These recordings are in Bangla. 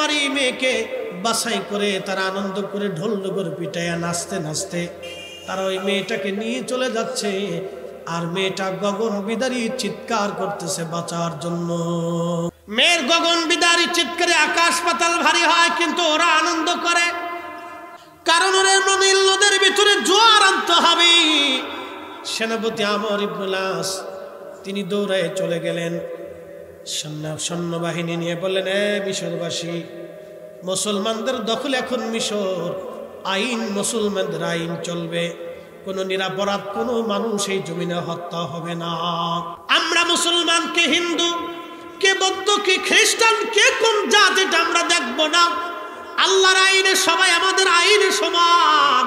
কুমারী মেয়েকে বাছাই করে তারা আনন্দ করে ঢোল নগর পিটাইয়া নাচতে নাচতে তারা ওই মেয়েটাকে নিয়ে চলে যাচ্ছে। আর মেয়েটা গগন বিদারী চিৎকার করতেছে বাঁচার জন্য। মেয়ের গগন বিদারী চিৎকারে আকাশ পাতাল ভারী হয়, কিন্তু ওরা আনন্দ করে, কারণ ওরা নীল নদের ভিতরে জোয়ার আনতে হবে। সেনাপতি আমর ইবনুল আস তিনি দৌড়ায় চলে গেলেন, সৈন্যবাহিনী নিয়ে বললেন, মিশরবাসী, মুসলমানদের দখল এখন মিশর, আইন মুসলমানদের আইন চলবে, কোনো নিরাপরাধ কোনো মানুষ এই জমিনে হত্যা হবে না। আমরা মুসলমান কে হিন্দু কে বৌদ্ধ কে খ্রিস্টান কে কোন জাত এটা আমরা দেখবো না। আল্লাহর আইনে সবাই আমাদের আইনে সমান।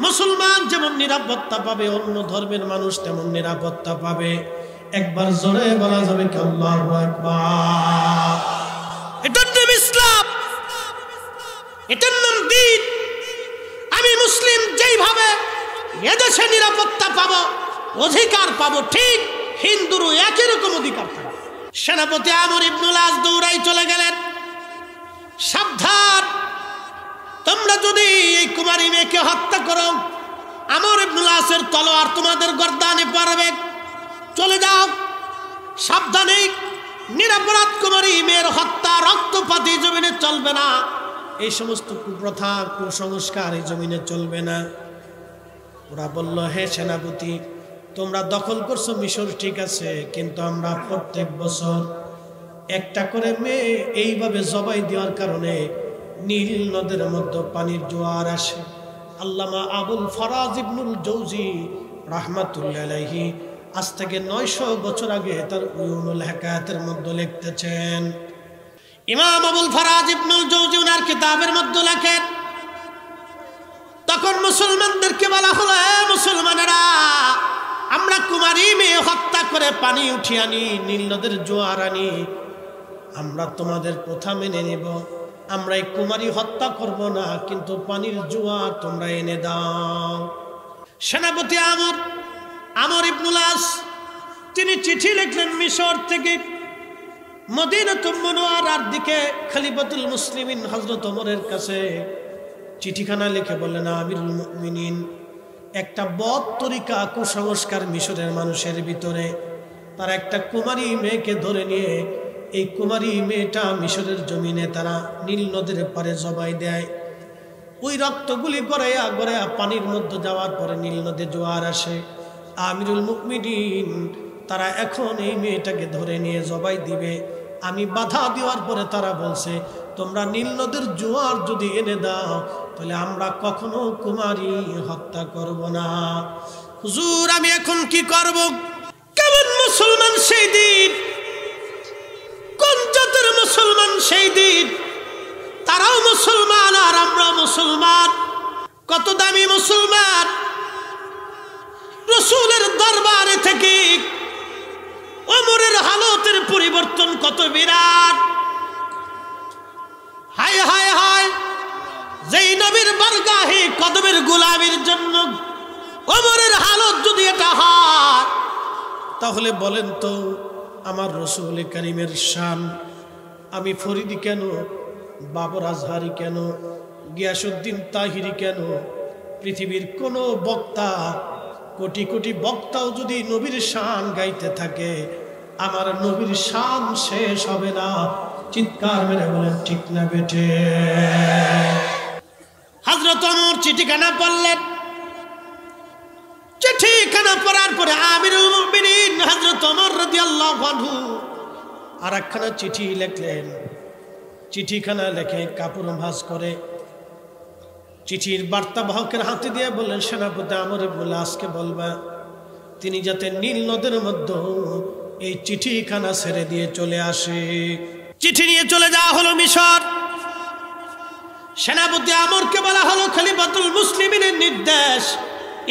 মুসলমান যেমন নিরাপত্তা পাবে, অন্য ধর্মের মানুষ তেমন নিরাপত্তা পাবে। একবার জোরে বলা যাবে কি আল্লাহু আকবার। এটার নাম ইসলাম, এটার নাম দ্বীন। আমি মুসলিম, যেইভাবে এদেশে নিরাপত্তা পাবো, অধিকার পাবো, ঠিক হিন্দুরও একই রকম অধিকার পাবে। সেনাপতি আমর ইবনুল আস দৌড়াই চলে গেলেন, সাবধান, তোমরা যদি এই কুমারী মেয়েকে হত্যা করো, আমর ইবনুল আসের তলোয়ার তোমাদের গর্দানে পড়বে, চলে যাও সাবধানে। নিরাপরাধ কুমারী মেয়ের হত্যা, রক্তপাত এই জমিনে চলবে না। এই সমস্ত কুপ্রথা কুসংস্কার এই জমিনে চলবে না। ওরা বলল, হে সেনাপতি, তোমরা দখল করছো মিশর ঠিক আছে, কিন্তু আমরা প্রত্যেক বছর একটা করে মেয়ে এইভাবে জবাই দেওয়ার কারণে নীল নদের মধ্যে পানির জোয়ার আসে। আল্লামা আবুল ফরাজ ইবনুল জৌজি রাহমাতুল্লাহি আলাইহি আজ থেকে 900 বছর আগে তার উয়ুনুল হিকায়াতের মধ্যে লিখতেছেন। ইমাম আবুল ফরাজ ইবনুল জৌজি ওনার কিতাবের মধ্যে লেখেন, তখন মুসলমানদেরকে বলা হলো, মুসলমানেরা, আমরা কুমারী মেয়ে হত্যা করে পানি উঠিয়ে আনি, নীল নদের জোয়ার আনি, আমরা তোমাদের প্রথা মেনে নেব, আমরা এই কুমারী হত্যা করব না, কিন্তু পানির জোয়ার তোমরা এনে দাও। সেনাপতি আমর ইবনুল আস তিনি চিঠি লিখলেন মিশর থেকে মদিনাতুল মুনাওয়ারার দিকে খলিফাতুল মুসলিমিন হযরত ওমরের কাছে চিঠিখানা লিখে বললেন, আমিরুল মুমিনিন, একটা বদ তরিকা কুসংস্কার মিশরের মানুষের ভিতরে, তারা একটা কুমারী মেয়েকে ধরে নিয়ে এই কুমারী মেয়েটা মিশরের জমিনে তারা নীল নদের পারে জবাই দেয়। ওই রক্তগুলি গড়াইয়া গড়াইয়া পানির মধ্যে যাওয়ার পরে নীল নদে জোয়ার আসে। আমিরুল মুমিনিন তারা এখন এই মেয়েটাকে ধরে নিয়ে জবাই দিবে। আমি বাধা দেওয়ার পরে তারা বলছে, তোমরা নীল নদের জোয়ার যদি এনে দাও তাহলে আমরা কখনো কুমারী হত্যা করব না। হুজুর, আমি এখন কি করব? কেমন মুসলমান সেই দিন, কোন জাতের মুসলমান সেই দিন? তারাও মুসলমান আর আমরা মুসলমান। কত দামি মুসলমান! রাসূলের দরবারে থেকে ওমরের হালতের পরিবর্তন কত বিরাট! হায় হায় হায়, যেই নবীর বারগাহে কদমের গোলামির জন্য ওমরের হালত যদি এটা হয়, তাহলে বলেন তো আমার রাসূল কারীমের শান। আমি ফরিদি কেন, বাবর আজহারি কেন, গিয়াসউদ্দিন তাহিরি কেন, পৃথিবীর কোন বক্তা, কোটি কোটি বক্তাও যদি নবীর শান গাইতে থাকে, আমার নবীর শান শেষ হবে না। চিৎকার মেরে বলেন ঠিক না বেঠে? হযরত ওমর চিঠিখানা পড়লেন। চিঠিখানা পড়ার পরে আমিরুল মুমিনিন হযরত ওমর রাদিয়াল্লাহু আনহু আরেকখানা চিঠি লিখলেন। চিঠিখানা লেখে কাপড় ভাঁজ করে চিঠির বার্তাবাহকের হাতে দিয়ে বললেন, সেনাপতি আমর ইবনুল আসকে বলবা তিনি যাতে নীল নদের মধ্যে এই চিঠিখানা ছেড়ে দিয়ে চলে আসে। চিঠি নিয়ে চলে যাওয়া হলো মিশর। সেনাপতি আমরকে বলা হলো, খলিফাতুল মুসলিমিনের নির্দেশ,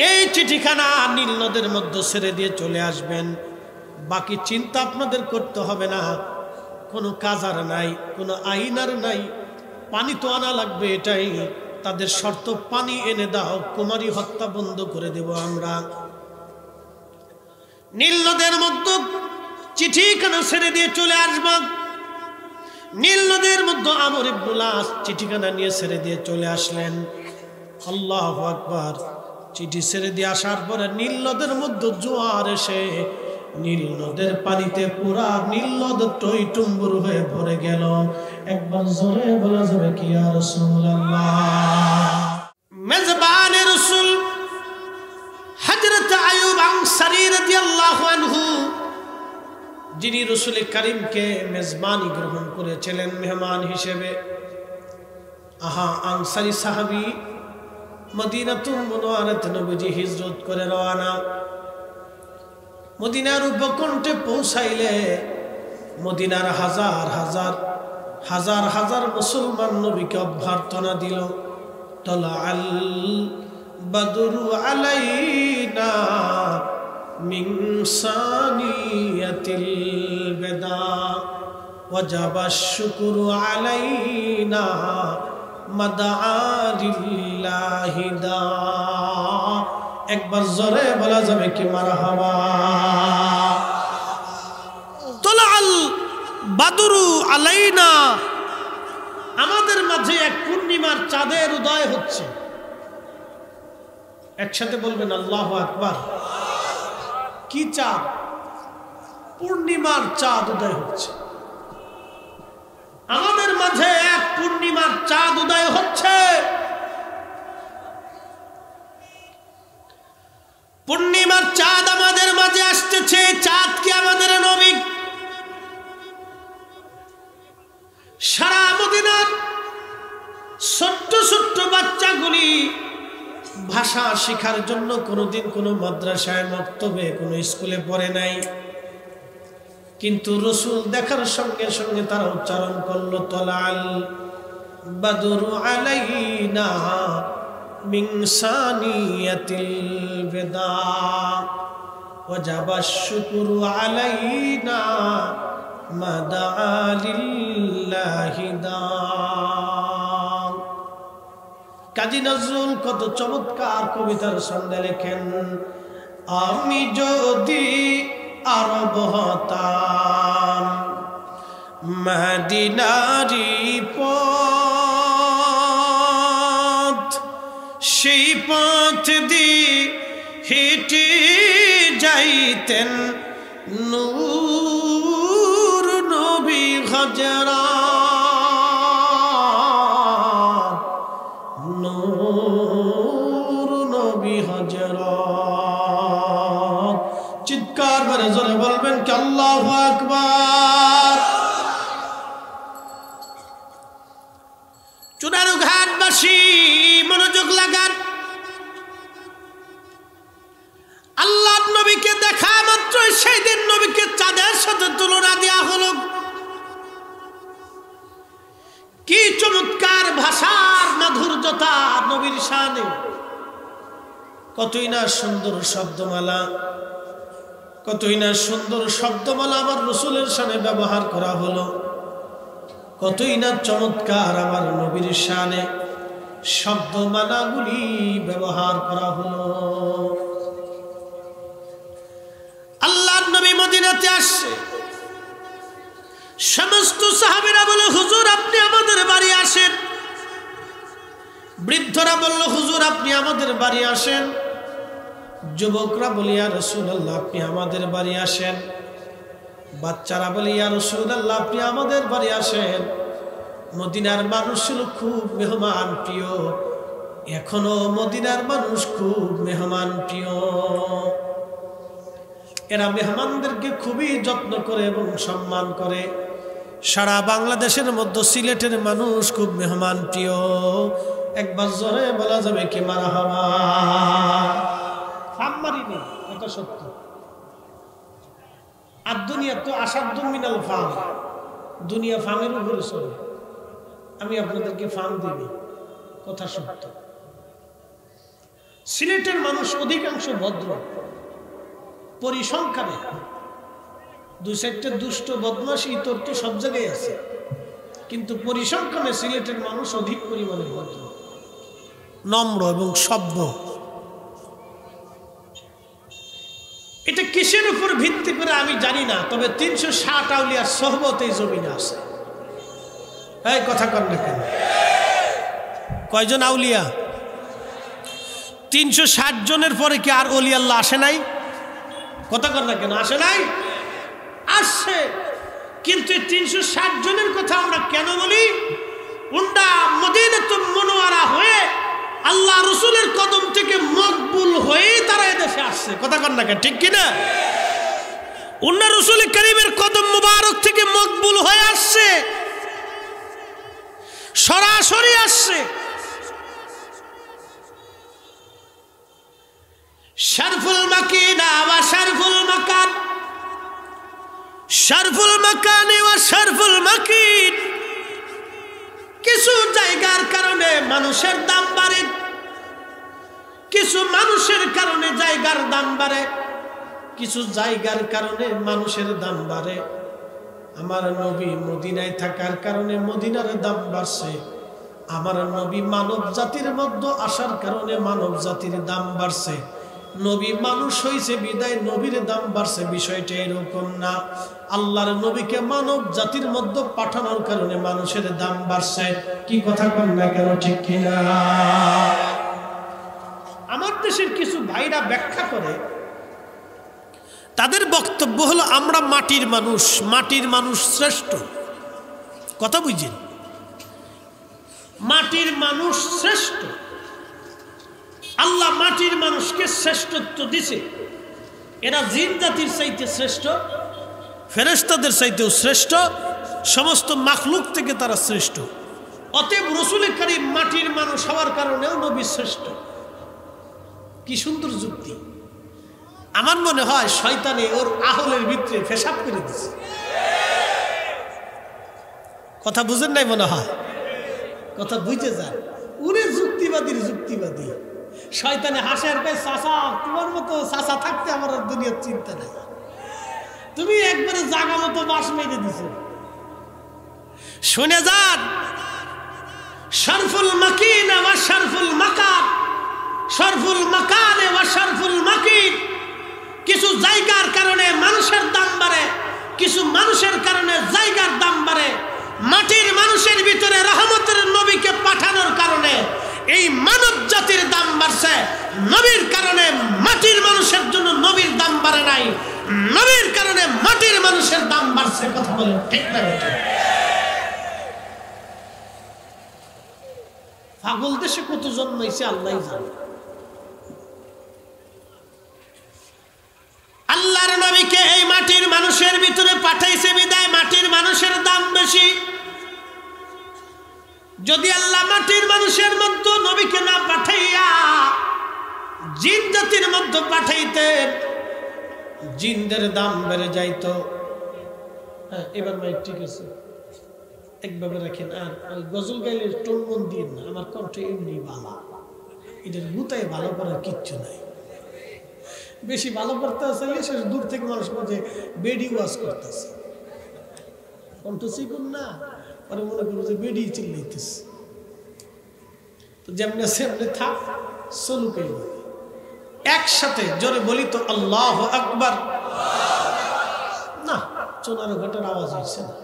এই চিঠিখানা নীল নদের মধ্যে ছেড়ে দিয়ে চলে আসবেন। বাকি চিন্তা আপনাদের করতে হবে না, কোনো কাজ আর নাই, কোনো আইন আর নাই, পানি তো আনা লাগবে, এটাই তাদের শর্ত। পানি এনে দাও, কুমারী হত্যা বন্ধ করে দেব আমরা। নীল নদের মধ্যে চিঠিখানা ছেড়ে দিয়ে চলে আসব। নীল নদের মধ্যে আমর ইবনুল আস চিঠিখানা নিয়ে ছেড়ে দিয়ে চলে আসলেন। আল্লাহু আকবার। চিঠি ছেড়ে দিয়ে আসার পরে নীল নদের মধ্যে জোয়ার এসে নীল নদের পানিতে পুরা নীল নদ টইটুম্বুর হয়ে ভরে গেল। একবার জোরে বলা যাবে কি ইয়া রাসূলুল্লাহ। মেজবানে রাসূল হযরত আইয়ুব আনসারী রাদিয়াল্লাহু আনহু, যিনি রাসূল কারীমকে মেজবানি গ্রহণ করেছিলেন মেহমান হিসেবে। আনসারী সাহাবী মদিনাতুল মুনাওয়ারাতে নবীজি হিজরত করে রওনা। মদিনার উপকণ্ঠে পৌঁছাইলে মদিনার হাজার হাজার মুসলমান নবীকে অভ্যর্থনা দিল। তালাআল বাদরু আলাইনা মিন সানিয়াতিল বিদা ওয়াজাবাশ শুকরু আলাইনা মাদআলিল্লাহি দা। একবার জোরে বলা যাবে কি মারহাবা। তালাআল বাদরু আলাইনা, আমাদের মাঝে এক পূর্ণিমার চাঁদের উদয় হচ্ছে। একসাথে বলবেন আল্লাহু আকবার। কি চাঁদ? পূর্ণিমার চাঁদ উদয় হচ্ছে। আমাদের মাঝে এক পূর্ণিমার চাঁদ উদয় হচ্ছে। পূর্ণিমার চাঁদ আমাদের মাঝে আসতেছে। চাঁদ কি আমাদের নবী। সারা মদিনার ছোট্ট ছোট্ট বাচ্চাগুলি ভাষা শেখার জন্য কোনোদিন কোনো মাদ্রাসায় মক্তবে কোনো স্কুলে পড়ে নাই, কিন্তু রাসূল দেখার সঙ্গে সঙ্গে তারা উচ্চারণ করলো তালাল বাদরু আলাইনা মিন সানিয়াতিল বিদা ওয়াজাবাশ শুকরু আলাইনা মাদআলিল্লাহি দা। কাজী নজরুল কত চমৎকার কবিতার ছন্দে লেখেন, আমি যদি আরব হতাম মদিনারি পথ, সেই পথ দিয়ে হেঁটে যাইতেন নূর নবী হযরত, নূর নবী হযরত। চিৎকার করে জোরে বলবেন কি আল্লাহু আকবার। চুনারু ঘাটবাসী মনোযোগ লাগান। আল্লাহ নবীকে দেখা মাত্র সেই দিন নবীকে চাঁদের সাথে তুলনা দেওয়া হলো। কি চমৎকার ভাষার মাধুর্যতা নবীর শানে। কতই না সুন্দর শব্দমালা, কতই না সুন্দর শব্দমালা আমার রাসূলের শানে ব্যবহার করা হলো। কতই না চমৎকার আমার নবীর শানে শব্দমালাগুলি ব্যবহার করা হলো। আল্লাহর নবী মদিনাতে আসছে। সমস্ত সাহাবীরা বলে হুজুর আপনি আমাদের বাড়ি আসেন। বৃদ্ধরা বলল হুজুর আপনি আমাদের বাড়ি আসেন। যুবকরা বলে ইয়া রাসূলুল্লাহ আপনি আমাদের বাড়ি আসেন। বাচ্চারা বলে ইয়া রাসূলুল্লাহ আপনি আমাদের বাড়ি আসেন। মদিনার মানুষ ছিল খুব মেহমান প্রিয়, এখনো মদিনার মানুষ খুব মেহমান প্রিয়। এরা মেহমানদেরকে খুবই যত্ন করে এবং সম্মান করে। সারা বাংলাদেশের মধ্যে সিলেটের মানুষ খুব মেহমান প্রিয়। একবার জোরে বলা যাবে কি মারহাবা। ফাম মারিনি, এটা সত্য। আর দুনিয়া তো আসাদ্দু মিনাল ফাম, দুনিয়া ফামের উপরে চলে। আমি আপনাদেরকে ফাম দিই, কথা সত্য। সিলেটের মানুষ অধিকাংশ ভদ্র, পরিসংখ্যানে দুই চারটে দুষ্ট বদমাশ ইতর তো সব জায়গায় আছে, কিন্তু পরিসংখ্যানে সিলেটের মানুষ অধিক পরিমাণে ভদ্র, নম্র এবং সভ্য। এটা কিসের উপর ভিত্তি করে আমি জানি না, তবে 360 আউলিয়ার সোহবত এই জমিনে আছে। এই কথা কর না কেন? কয়জন আউলিয়া? 360 জনের পরে কি আর ওলি আল্লাহ আসে নাই? কথা কর না কেন? আসে নাই? আসছে। কিন্তু 360 জনের কথা আমরা কেন বলি? উন্ডা মদিনাতুল মুনাওয়ারা হয়ে আল্লাহ রসুলের কদম থেকে মকবুল হয়ে তারা এদেশে আসছে। কথা কর না কেন? ঠিক কিনা? উন্না রসুল করিমের কদম মুবারক থেকে মকবুল হয়ে আসছে, সরাসরি আসছে। শরফুল মাকিনা ওয়া শরফুল মাকান, শরফুল মাকানে ওয়া শরফুল মাকিন। কিছু জায়গার কারণে মানুষের দাম বাড়ে, কিছু মানুষের কারণে জায়গার দাম বাড়ে, কিছু জায়গার কারণে মানুষের দাম বাড়ে। আমার নবী মদিনায় থাকার কারণে মদিনার দাম বাড়ছে, আমার নবী মানব জাতির মধ্যে আসার কারণে মানব জাতির দাম বাড়ছে। নবী মানুষ হইছে বিদায় নবীর দাম বাড়ছে, বিষয়টা এরকম না। আল্লাহর নবীকে মানব জাতির মধ্যে পাঠানোর কারণে মানুষের দাম বাড়ছে। কি কথা বল না কেন? ঠিক কিনা? আমার দেশের কিছু ভাইরা ব্যাখ্যা করে, তাদের বক্তব্য হলো আমরা মাটির মানুষ, মাটির মানুষ শ্রেষ্ঠ। কথা বুঝছেন? মাটির মানুষ শ্রেষ্ঠ। আল্লাহ মাটির মানুষকে শ্রেষ্ঠত্ব দিছে। এরা জিন জাতির চাইতে শ্রেষ্ঠ, ফেরেশতাদের চাইতেও শ্রেষ্ঠ, সমস্ত মাখলুক থেকে তারা শ্রেষ্ঠ। অতএব রসুল করিম মাটির মানুষ হওয়ার কারণেও নবী শ্রেষ্ঠ। কি সুন্দর যুক্তি! আমার মনে হয় শয়তানে ওর আহলের ভিতরে পেশাব করে দিছে। কথা বুঝেন নাই মনে হয়? কথা বুঝে যান। উনি যুক্তিবাদীর যুক্তিবাদী। শয়তানে হাসে আর কয়, চাচা তোমার মতো চাচা থাকতে আমার আর দুনিয়ার চিন্তা নাই, তুমি একবারে জাগা মতো বাস মেরে দিছো। শুনে যান, শরফুল মাকিন ওয়া শরফুল মাকান, শরফুল মাকানে ওয়া শরফুল মাকিন। কিছু জায়গার কারণে মানুষের দাম বাড়ে, কিছু মানুষের কারণে জায়গার দাম বাড়ে। মাটির মানুষের ভিতরে রহমতের নবীকে পাঠানোর কারণে এই মানব জাতির দাম বাড়ছে। নবীর কারণে মাটির মানুষের জন্য নবীর দাম বাড়ে নাই, নবীর কারণে মাটির মানুষের দাম বাড়ছে। কথা বলেন ঠিক না? পাগল দেশে কত জন্মাইছে আল্লাহই জানে। আল্লাহর নবীকে এই মাটির মানুষের ভিতরে পাঠাইছে বিদায় মাটির মানুষের দাম বেশি। যদি আল্লাহ মাটির মানুষের মধ্যে নবীকে না পাঠাইয়া জিন জাতির মধ্যে পাঠাইতেন, জিনদের দাম বেড়ে যাইত। হ্যাঁ, এবার ভাই ঠিক আছে, একভাবে রাখেন। আর ওই গজল গাইলে টোন মন দিন না, আমার কণ্ঠ এমনি ভালো, এটার গুতায় ভালো করার কিচ্ছু নাই। বেশি ভালো করতে আসলে সে দূর থেকে মানুষ বলছে বেডি ওয়াজ করতেছে, কণ্ঠ চিকুন না, পরে মনে করবো যে বেডি চিল্লাইতেছে। তো যেমনি সেমনি থাক, চলুকেই একসাথে জোরে বলি তো আল্লাহু আকবার। না, চোনারো ঘাটার আওয়াজ হয়েছে না,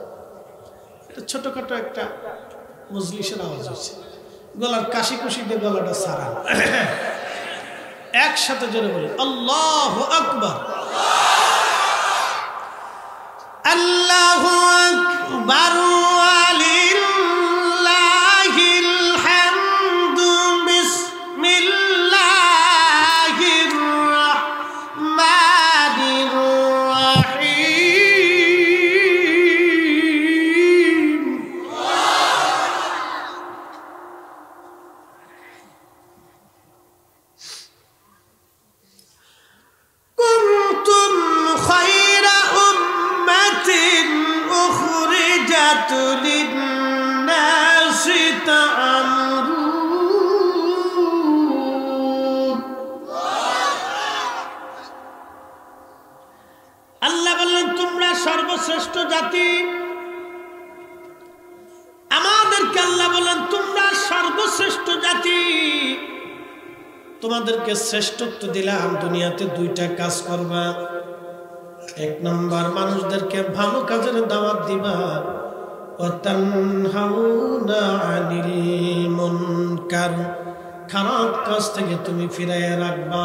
এটা ছোটখাটো একটা মজলিসের আওয়াজ হয়েছে। গলার কাশি কুশি দিয়ে গলাটা সারা। একসাথে জোরে বলি আল্লাহু আকবার। আল্লাহু আকবার ওয়ালিল্লাহিল হামদু। বিসমিল্লাহির রাহমানির রাহিম। কুনতুম খায়রা উম্মাতিন উখরিজাত লিন-নাসি তা'মুরুন। আল্লাহ বললেন তোমরা সর্বশ্রেষ্ঠ জাতি। আমাদেরকে আল্লাহ বললেন তোমরা সর্বশ্রেষ্ঠ জাতি, তোমাদেরকে শ্রেষ্ঠত্ব দিলাম। দুনিয়াতে দুইটা কাজ করবা। এক নাম্বার, মানুষদেরকে ভালো কাজের দাওয়াত দিবা। ওয়া তানহাউনা আনিল মুনকার, খারাপ কাজ থেকে তুমি ফিরিয়ে রাখবা।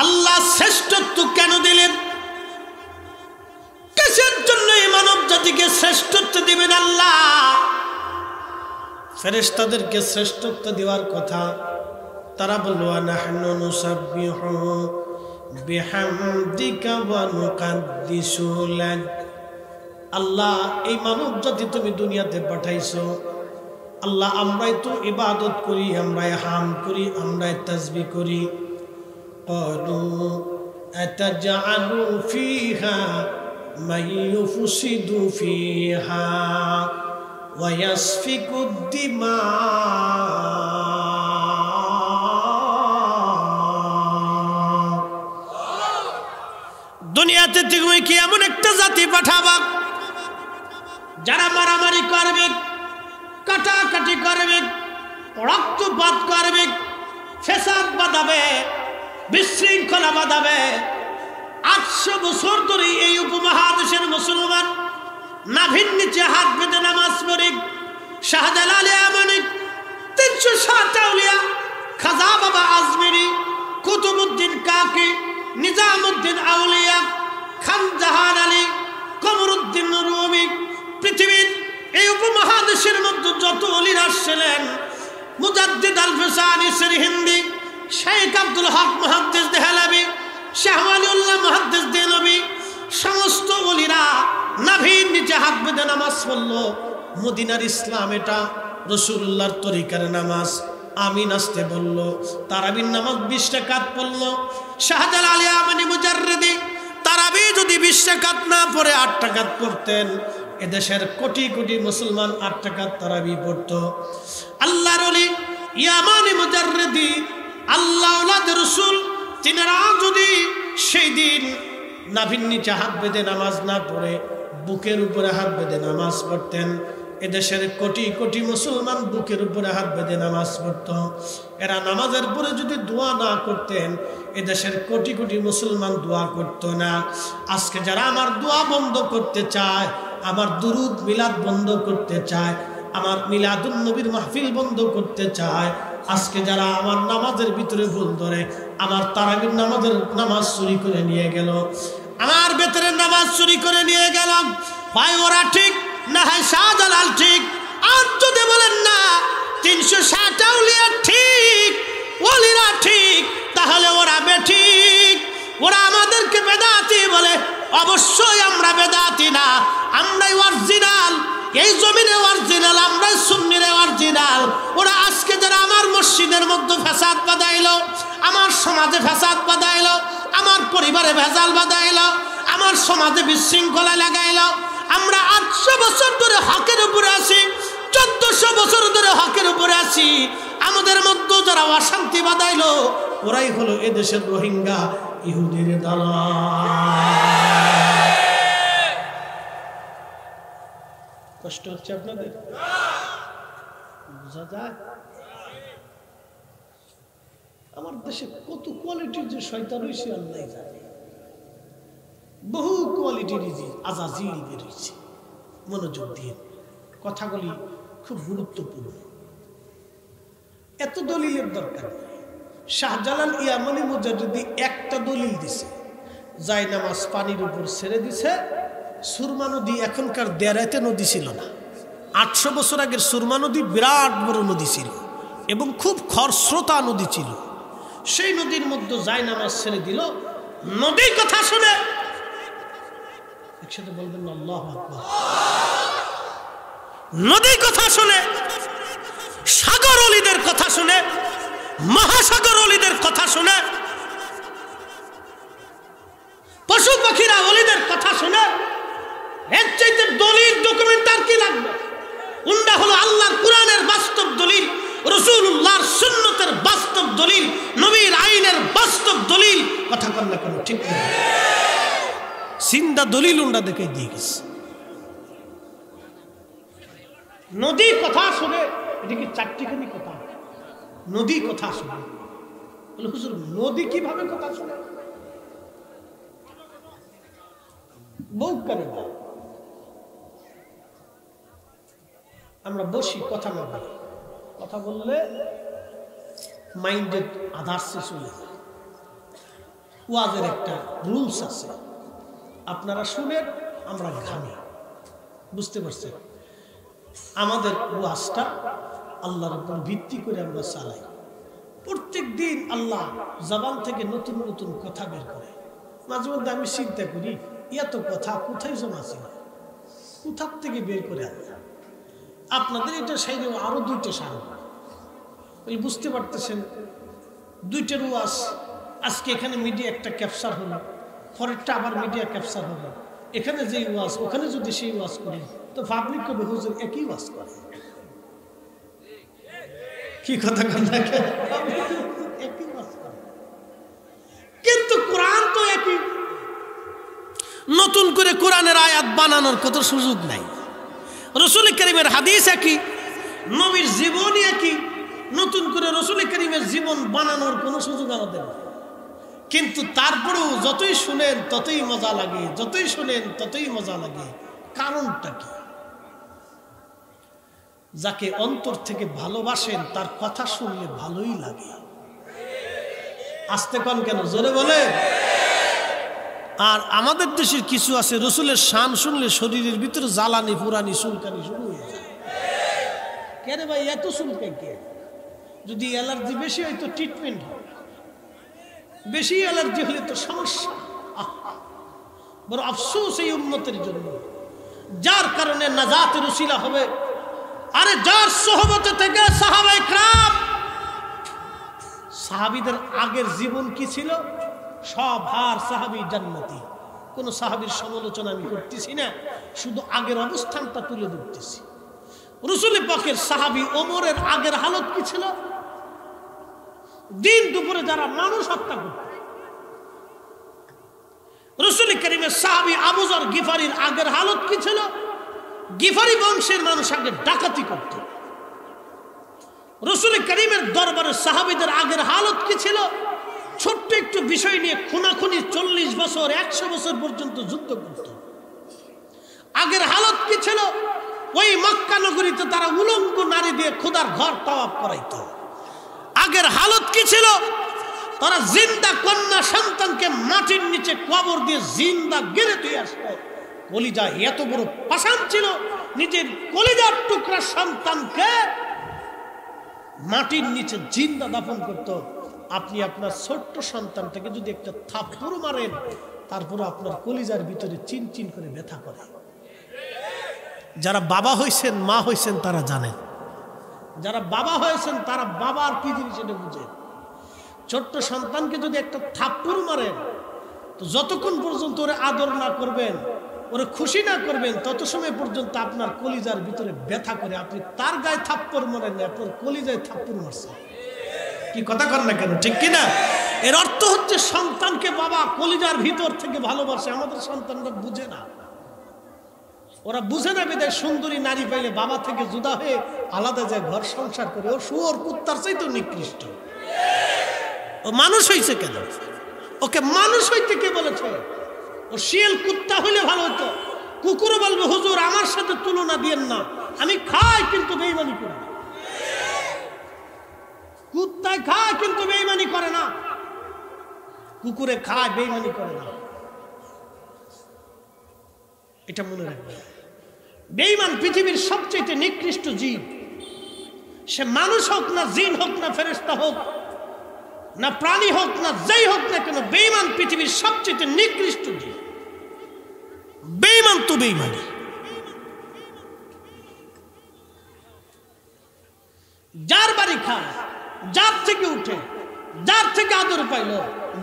আল্লাহ শ্রেষ্ঠত্ব কেন দিলেন? কিসের জন্য এই মানব জাতিকে শ্রেষ্ঠত্ব দিবেন আল্লাহ? ফেরেশতাদেরকে শ্রেষ্ঠত্ব দেওয়ার কথা, তারা বলল নাহনু নুসাব্বিহু বিহামদিকা ওয়া নুকাদ্দিসু লাক। আল্লাহ, এই মানব জাতি তুমি দুনিয়াতে পাঠাইছো আল্লাহ, আমরাই তো ইবাদত করি, আমরাই হাম করি, আমরাই তাসবিহ করি। ক্বালু আতাজআলু ফিহা মান ইউফসিদু ফিহা ওয়া ইয়াসফিকুদ দিমা। দুনিয়াতে তুমি কি এমন একটা জাতি পাঠাবা যারা মারামারি করবে, কাটাকাটি করবে, রক্তপাত করবে, ফেসাদ বাঁধাবে, বিশৃঙ্খলা বাঁধাবে? 800 বছর ধরে এই উপমহাদেশের মুসলমান নাভির নিচে হাত বেঁধে নামাজ পড়ে শাহজালাল ইয়ামানি, 360 আউলিয়া, খাজা বাবা আজমেরি, কুতুবউদ্দিন কাকি, নিজামউদ্দিন আউলিয়া, খান জাহান আলী, কমরউদ্দিন রুমি, পৃথিবীর এই উপমহাদেশের মধ্যে যত ওলিরা ছিলেন, মুজাদ্দিদ আল ফিসানি সিরহিন্দি, শেখ আব্দুল হক মুহাদ্দিস দেহলভী, শাহ ওয়ালিউল্লাহ মুহাদ্দিস দেহলভী, সমস্ত ওলিরা নাভির নিচে হাত বেঁধে নামাজ পড়ল। মদিনার ইসলাম এটা, রাসূলুল্লাহর তরিকার নামাজ। আমিন আসতে বলল, তারাবির নামাজ 20 রাকাত পড়ল। শাহজালাল ইয়ামানি মুজাররিদি তারাবি যদি 20 রাকাত না পড়ে 8 রাকাত পড়তেন, এদেশের কোটি কোটি মুসলমান 8 রাকাত তারাবি পড়তো। আল্লাহর ওলি ইয়ামানি মুজাররিদি, আল্লাহ ওলাদ রাসূল, তিনারা যদি সেই দিন নাভির নিচে হাত বেঁধে নামাজ না পড়ে বুকের উপরে হাত বেঁধে নামাজ পড়তেন, এদেশের কোটি কোটি মুসলমান বুকের উপরে হাত বেঁধে নামাজ পড়ত। এরা নামাজের পরে যদি দোয়া না করতেন, এদেশের কোটি কোটি মুসলমান দোয়া করত না। আজকে যারা আমার দোয়া বন্ধ করতে চায়, আমার দুরুদ মিলাদ বন্ধ করতে চায়, আমার মিলাদুন নবীর মাহফিল বন্ধ করতে চায়, আজকে যারা আমার নামাজের ভিতরে ভুল ধরে, আমার তারাবির নামাজ চুরি করে নিয়ে গেল, আমার ভেতরের নামাজ চুরি করে নিয়ে গেল, ভাই ওরা ঠিক না হয় শাহজালাল ঠিক? আর যদি বলেন না 360 আউলিয়া ঠিক, ওলিরা ঠিক, তাহলে ওরা বেঠিক। ওরা আমাদেরকে বেদাতি বলে, অবশ্যই আমরা বেদাতি না, আমরাই অরিজিনাল। এই জমিনে অরিজিনাল, আমরাই সুন্নিরে অরিজিনাল। ওরা আজকে যারা আমার মসজিদের মধ্যে ফ্যাসাদ বাঁধাইলো, আমার সমাজে ফ্যাসাদ বাঁধাইলো, আমার পরিবারে ভেজাল বাঁধাইলো, আমার সমাজে বিশৃঙ্খলা লাগাইলো, আমরা 800 বছর ধরে হকের উপরে আছি, 1400 বছর ধরে হকের উপরে আছি, আমাদের মধ্যে যারা অশান্তি বাঁধাইলো, ওরাই হলো এদেশের রোহিঙ্গা ইহুদির দালাল। কষ্ট হচ্ছে আপনাদের? বোঝা যায়? আমার দেশে কত কোয়ালিটির যে শয়তান হয়েছে আল্লাহ জানে। বহু কোয়ালিটির আজাজিল বের হয়েছে। মনোযোগ দিয়ে কথাগুলি খুব গুরুত্বপূর্ণ। এত দলিলের দরকার নেই। শাহজালাল ইয়ামানি মুজাদ্দিদি একটা দলিল দিছে, যাই নামাজ পানির উপর ছেড়ে দিছে। সুরমা নদী এখনকার দেরাইতে নদী ছিল না, 800 বছর আগের সুরমা নদী বিরাট বড় নদী ছিল এবং খুব খরস্রোতা নদী ছিল। সেই নদীর মধ্যে যাই নামাজ ছেড়ে দিল। নদীর কথা শুনে একসাথে বলবেন আল্লাহু আকবার। নদীর কথা শুনে, সাগর অলিদের কথা শুনে, মহাসাগর অলিদের কথা শুনে, পশু পাখিরা অলিদের কথা শুনে, এর চাইতে দলিল ডকুমেন্ট আর কি লাগবে? উন্ডা হলো আল্লাহর কোরআনের বাস্তব দলিল, রাসূলুল্লাহর সুন্নতের বাস্তব দলিল, নবীর আইনের বাস্তব দলিল। কথা কর না কেন? ঠিক না? সিন্দা দলিল উন্ডা দেখে দিয়ে গেছে। নদী কথা শুনে, এটা কি চারটিখানি কথা? নদী কথা শুনে বলে হুজুর নদী কিভাবে কথা শুনে? বউ করে না, আমরা বসি কথা না বলি, কথা বললে মাইন্ডের আধার্সে চলে যায়। ওয়াজের একটা রুলস আছে, আপনারা শুনেন, আমরা ঘামি। বুঝতে পারছেন? আমাদের ওয়াজটা আল্লাহর উপর ভিত্তি করে আমরা চালাই। প্রত্যেক দিন আল্লাহ জবান থেকে নতুন নতুন কথা বের করে। মাঝে মধ্যে আমি চিন্তা করি, এত কথা কোথায় জমা ছিল, কোথার থেকে বের করে আল্লাহ। আপনাদের এটা সাইডে আরো দুইটা সারা, বুঝতে পারতেছেন? দুইটার ওয়াজ আজকে এখানে মিডিয়া একটা ক্যাপচার হলো, পরেরটা আবার মিডিয়া ক্যাপচার হলো। এখানে যেই ওয়াজ ওখানে যদি সেই ওয়াজ করি তো পাবলিক কবে হুজুর একই ওয়াজ করে। কি কথা একই ওয়াজ করে, কিন্তু কোরআন তো একই। নতুন করে কোরআনের আয়াত বানানোর কত সুযোগ নাই। রাসূল কারীমের হাদিস একই, নবীর জীবনী একই। নতুন করে রাসূল কারীমের জীবন বানানোর কোনো সুযোগ আমাদের নেই। কিন্তু তারপরেও যতই শুনেন ততই মজা লাগে, যতই শুনেন ততই মজা লাগে। কারণটা কি? যাকে অন্তর থেকে ভালোবাসেন তার কথা শুনলে ভালোই লাগে। আস্তে কন কেন, জোরে বলে। আর আমাদের দেশের কিছু আছে, রসুলের শান শুনলে শরীরের ভিতরে জ্বালানি পুরানি চুলকানি শুরু হয়ে যায়। কেন ভাই এত চুলকাই কে? যদি অ্যালার্জি বেশি হয় তো ট্রিটমেন্ট হয়, বেশি অ্যালার্জি হলে তো সমস্যা। বড় আফসোস এই উম্মতের জন্য, যার কারণে নাজাতের উসিলা হবে। আরে যার সোহবতে থেকে সাহাবায়ে কেরাম, সাহাবীদের আগের জীবন কি ছিল? সব হার সাহাবী জান্নাতি। কোন সাহাবীর সমালোচনা আমি করতেছি না, শুধু আগের অবস্থানটা তুলে ধরতেছি। রাসূল পাকের সাহাবী ওমরের আগের হালত কি ছিল? দিন দুপুরে যারা মানুষ হত্যা করত। রাসূল কারীমের সাহাবী আবু যর গিফারির আগের হালত কি ছিল? গিফারি বংশের মানুষ আগে ডাকাতি করত। রাসূল কারীমের দরবারের সাহাবীদের আগের হালত কি ছিল? ছোট্ট একটু বিষয় নিয়ে খুনাখুনি 40 বছর 100 বছর পর্যন্ত যুদ্ধ করত। আগের হালত কি ছিল? ওই মক্কা নগরীতে তারা উলঙ্গ নারী দিয়ে খোদার ঘর তাওয়াফ করাইতো। আগের হালত কি ছিল? তারা জিন্দা কন্যা সন্তানকে মাটির নিচে কবর দিয়ে জিন্দা গেড়ে দিয়ে আসতো। কলিজা এত বড় পাষাণ ছিল, নিজের কলিজার টুকরা সন্তানকে মাটির নিচে জিন্দা দাফন করত। আপনি আপনার ছোট্ট সন্তানটাকে যদি একটা থাপ্পড় মারেন, তারপর আপনার কলিজার ভিতরে চিনচিন করে ব্যথা করে। যারা বাবা হয়েছেন, মা হয়েছেন, তারা জানেন। যারা বাবা হয়েছেন তারা বাবার কি জিনিস এটা বুঝেন। ছোট্ট সন্তানকে যদি একটা থাপ্পড় মারেন, তো যতক্ষণ পর্যন্ত ওরে আদর না করবেন, ওরে খুশি না করবেন, তত সময় পর্যন্ত আপনার কলিজার ভিতরে ব্যথা করে। আপনি তার গায়ে থাপ্পড় মারেন না, আপনার কলিজায় থাপ্পড় মারছেন। কি কথা কর না কেন, ঠিক কিনা? এর অর্থ হচ্ছে সন্তানকে বাবা কলিজার ভিতর থেকে ভালোবাসে। আমাদের সন্তানরা বুঝে না, ওরা বুঝে না বিদায় সুন্দরী নারী পাইলে বাবা থেকে জুদা হয়ে আলাদা যায়, ঘর সংসার করে। ও শুয়োর কুত্তার চাইতে নিকৃষ্ট। ও মানুষ হয়েছে কেন? ওকে মানুষ হইতে কে বলেছে? ও শিয়াল কুত্তা হইলে ভালো হতো। কুকুরও বলবে হুজুর আমার সাথে তুলনা দিয়েন না, আমি খাই কিন্তু বেঈমানি করি না। কুত্তায় খায় কিন্তু বেঈমানি করে না, কুকুরে খায় বেঈমানি করে না। এটা মনে রাখবে। বেঈমান পৃথিবীর সবচেয়ে নিকৃষ্ট জীব। সে মানুষ হোক না জিন হোক না ফেরেশতা হোক না প্রাণী হোক না যেই হোক না কেন, বেঈমান পৃথিবীর সবচেয়ে নিকৃষ্ট জীব। বেঈমান তো বেঈমানি। যার বাড়ি খায়, যার থেকে উঠে, যার থেকে আদর পাইল,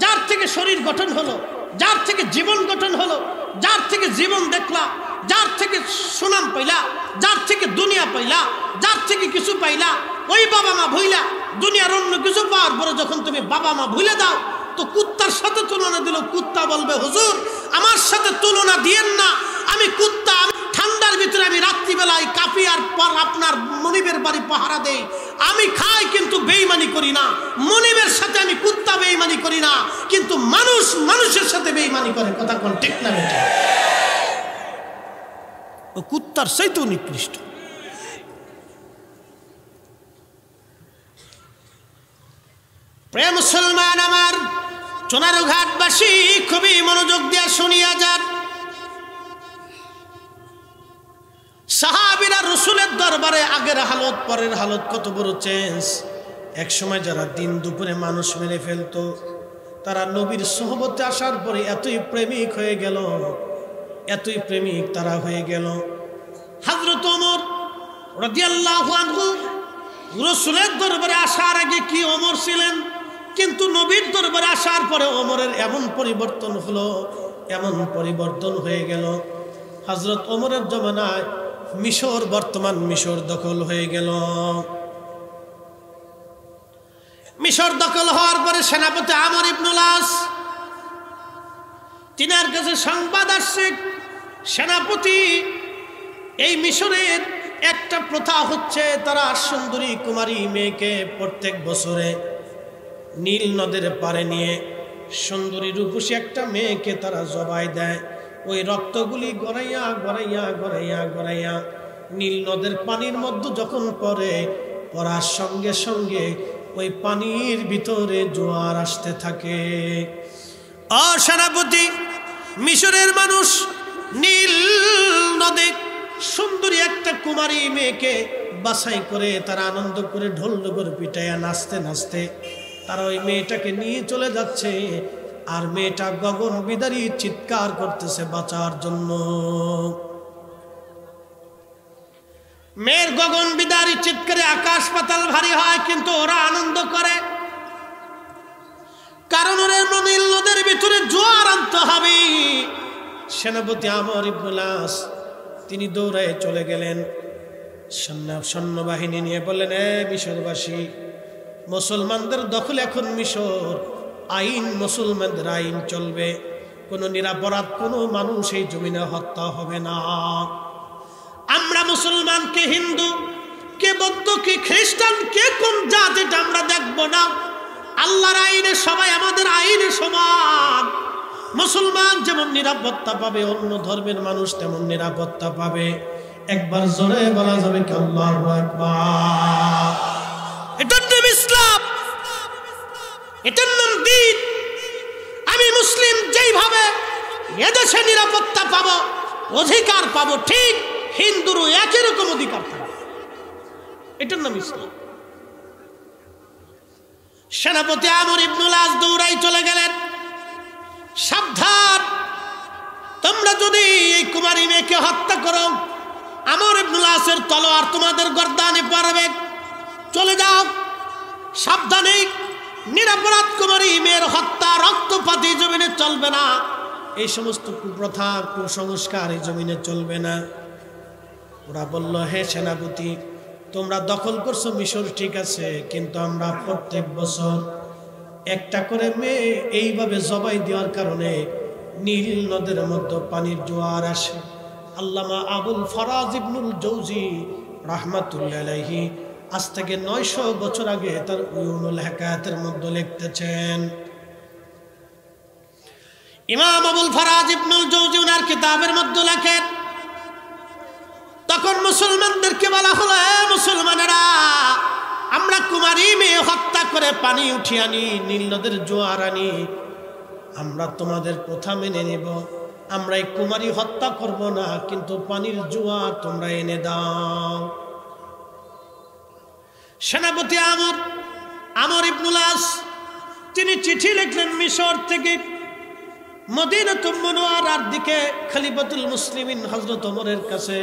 যার থেকে শরীর গঠন হলো, যার থেকে জীবন গঠন হলো, যার থেকে জীবন দেখলা, যার থেকে সুনাম পাইলা, যার থেকে দুনিয়া পাইলা, যার থেকে কিছু পাইলা, ওই বাবা মা ভুইলা দুনিয়ার অন্য কিছু পাওয়ার পরে যখন তুমি বাবা মা ভুলে দাও, তো কুত্তার সাথে তুলনা দিল। কুত্তা বলবে হুজুর আমার সাথে তুলনা দিয়েন না, আমি কুত্তা, আমি ঠান্ডার ভিতরে আমি রাত্রিবেলায় কাঁপি, আর পর আপনার মনিবের বাড়ি পাহারা দেই। আমি খাই কিন্তু বেঈমানি করি না। মনিবের সাথে আমি কুত্তা বেঈমানি করি না, কিন্তু মানুষ মানুষের সাথে বেঈমানি করে। কথা কোন ঠিক না? ও কুত্তার চাইতেও নিকৃষ্ট। প্রিয় মুসলমান আমার, চোনারঘাটবাসী খুবই মনোযোগ দিয়ে শুনিয়া যান। সাহাবীরা রসুলের দরবারে আগের হালত পরের হালত কত বড় চেঞ্জ। এক সময় যারা দিন দুপুরে মানুষ মেরে ফেলতো, তারা নবীর সোহবতে আসার পরে এতই প্রেমিক হয়ে গেল, এতই প্রেমিক তারা হয়ে গেল। হযরত ওমর রাদিয়াল্লাহু আনহু রসুলের দরবারে আসার আগে কি ওমর ছিলেন, কিন্তু নবীর দরবারে আসার পরে ওমরের এমন পরিবর্তন হলো, এমন পরিবর্তন হয়ে গেল। হযরত ওমরের জমানায় মিশর, বর্তমান মিশর দখল হয়ে গেল। মিশর দখল হওয়ার পরে সেনাপতি আমর ইবনুল আস, তিনার কাছে সংবাদ আসছে, সেনাপতি এই মিশরের একটা প্রথা হচ্ছে, তারা সুন্দরী কুমারী মেয়েকে প্রত্যেক বছরে নীল নদের পারে নিয়ে সুন্দরী রূপসী একটা মেয়েকে তারা জবাই দেয়। ওই রক্তগুলি গড়াইয়া গড়াইয়া গড়াইয়া গড়াইয়া নীল নদের পানির মধ্যে যখন পড়ে, পড়ার সঙ্গে সঙ্গে ওই পানির ভিতরে জোয়ার আসতে থাকে। সেনাপতি, মিশরের মানুষ নীল নদে সুন্দরী একটা কুমারী মেয়েকে বাছাই করে তারা আনন্দ করে ঢোল ডগর পিটাইয়া নাচতে নাচতে তারা ওই মেয়েটাকে নিয়ে চলে যাচ্ছে। আর মেয়েটা গগন বিদারী চিৎকার করতেছে বাঁচার জন্য। মেয়ের গগন বিদারী চিৎকারে আকাশ পাতাল ভারী হয়, কিন্তু ওরা আনন্দ করে, কারণ ওদের নীল নদের ভিতরে জোয়ার আনতে হবে। সেনাপতি আমর ইবনুল আস তিনি দৌড়ায় চলে গেলেন, সৈন্যবাহিনী নিয়ে বললেন, মিশরবাসী, মুসলমানদের দখল এখন মিশর, আইন মুসলমানদের আইন চলবে, কোনো নিরাপরাধ কোনো মানুষ এই জমিনে হত্যা হবে না। আমরা মুসলমান, কে হিন্দু, কে বৌদ্ধ, কে খ্রিস্টান, কে কোন জাত, এটা আমরা দেখব না। আল্লাহর আইনে সবাই আমাদের আইনে সমান। মুসলমান যেমন নিরাপত্তা পাবে, অন্য ধর্মের মানুষ তেমন নিরাপত্তা পাবে। একবার জোরে বলা যাবে কি আল্লাহু আকবার? এটার নাম ইসলাম, এটার নাম দ্বীন। আমি মুসলিম, যেইভাবে এদেশে নিরাপত্তা পাবো, অধিকার পাবো, ঠিক হিন্দুরও একই রকম অধিকার পাবে। এটার নাম ইসলাম। সেনাপতি আমর ইবনুল আস দৌড়াই চলে গেলেন, সাবধান, তোমরা যদি এই কুমারী মেয়েকে হত্যা করো, আমর ইবনুল আসের তলোয়ার তোমাদের গর্দানে পড়বে। চলে যাও, সাবধানে। নিরাপরাধ কুমারী মেয়ের হত্যা, রক্তপাত এই জমিনে চলবে না। এই সমস্ত কুপ্রথা, কুসংস্কার এই জমিনে চলবে না। ওরা বলল, হে সেনাপতি, তোমরা দখল করছো মিশর, ঠিক আছে, কিন্তু আমরা প্রত্যেক বছর একটা করে মেয়ে এইভাবে জবাই দেওয়ার কারণে নীল নদের মধ্যে পানির জোয়ার আসে। আল্লামা আবুল ফরাজ ইবনুল জৌজি রাহমাতুল্লাহ আলাইহি আজ থেকে 900 বছর আগে তার উয়ুনুল হিকায়াতের মধ্যে লিখতেছেন। ইমাম আবুল ফরাজ ইবনুল জৌজি ওনার কিতাবের মধ্যে লেখেন, তখন মুসলমানদেরকে বলা হলো, মুসলমানেরা, আমরা কুমারী মেয়ে হত্যা করে পানি উঠিয়ে আনি, নীল নদের জোয়ার আনি, আমরা তোমাদের প্রথা মেনে নেব। আমরা এই কুমারী হত্যা করব না, কিন্তু পানির জোয়ার তোমরা এনে দাও। সেনাপতি আমর ইবনুল আস তিনি চিঠি লিখলেন মিশর থেকে মদিনাতুল মুনাওয়ারার দিকে খলিফাতুল মুসলিমিন হযরত ওমরের কাছে